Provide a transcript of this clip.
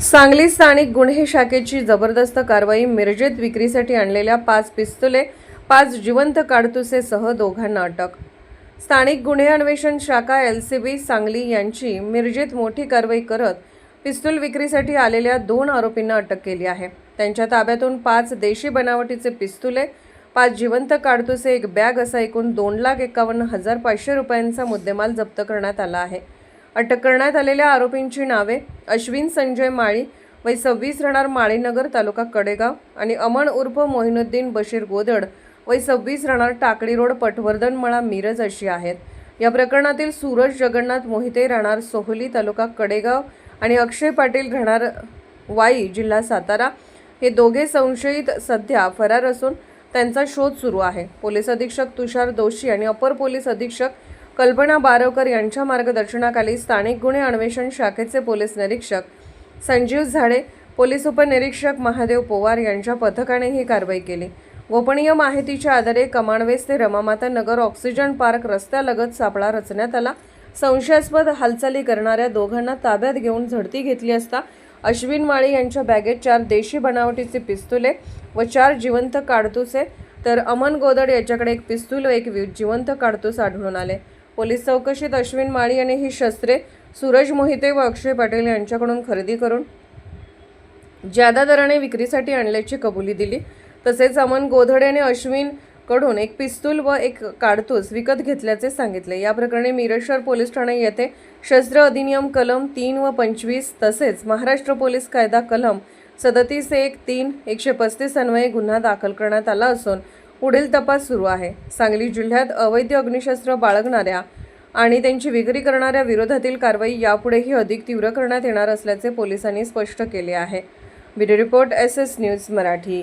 सांगली स्थानिक गुन्हे शाखेची जबरदस्त कारवाई। मिरजेत विक्रीसाठी आणलेल्या 5 पिस्तुले, 5 जिवंत काडतुसेसह दोघांना अटक। स्थानिक गुन्हे अन्वेषण शाखा LCB सांगली यांची मिरजेत मोठी कारवाई करत पिस्तूल विक्रीसाठी आलेल्या 2 आरोपींना अटक केली आहे। त्यांच्या ताब्यातून 5 देशी बनावटीचे पिस्तुले, 5 जिवंत काडतुसे, 1 बॅग असा एकूण 2,51,500 रुपयांचा मुद्देमाल जप्त करण्यात आला आहे। अटक करण्यात आलेल्या आरोपींची नावे अश्विन संजय माळी वय 26 राहणार माळीनगर तालुका कडेगाव आणि अमन उर्फ मोहिनुद्दीन बशीर गोदड वय 26 राहणार टाकळी रोड पटवर्धन मळा मिरज अशी आहेत। या प्रकरणातील सूरज जगन्नाथ मोहिते राहणार सोहली तालुका कडेगाव आणि अक्षय पाटील राहणार वाई जिल्हा सातारा हे दोघे संशयित सध्या फरार असून त्यांचा शोध सुरू आहे। पोलीस अधीक्षक तुषार दोशी आणि अपर पोलीस अधीक्षक कल्पना बारवकर यांच्या मार्गदर्शनाखाली स्थानिक गुन्हे अन्वेषण शाखेचे पोलीस निरीक्षक संजीव झाडे, पोलीस उपनिरीक्षक महादेव पवार यांच्या पथकाने ही कारवाई केली। गोपनीय माहितीच्या आधारे कमांडवेस ते रमामाता नगर ऑक्सिजन पार्क रस्त्यालगत सापळा रचण्यात आला। संशयास्पद हालचाली करणाऱ्या दोघांना ताब्यात घेऊन झडती घेतली असता अश्विन माळी यांच्या बॅगेत 4 देशी बनावटीचे पिस्तुले व 4 जिवंत काडतुसे तर अमन गोदड याच्याकडे 1 पिस्तूल व 1 जिवंत काडतूस आढळून आले। पोलीस चौकशीत अश्विन माळी यांनी ही शस्त्रे सूरज मोहिते व अक्षय पाटील यांच्याकडून खरेदी करून जादा दराने विक्रीसाठी आणल्याची कबुली दिली। तसेच अमन गोदड याने अश्विन कडून 1 पिस्तूल व 1 काडतूस विकत घेतल्याचे सांगितले। या प्रकरणी मिरज शहर पोलीस ठाणे येथे शस्त्र अधिनियम कलम 3 व 25 तसेच महाराष्ट्र पोलीस कायदा कलम 37(1)(3) 135 अन्वये गुन्हा दाखल करण्यात आला असून पुढील तपास सुरू आहे। सांगली जिल्ह्यात अवैध अग्निशस्त्र बाळगणाऱ्या आणि त्यांची विक्री करणाऱ्या विरोधातील कारवाई यापुढेही अधिक तीव्र करण्यात येणार असल्याचे पोलिसांनी स्पष्ट केले आहे। Video report SS news Marathi.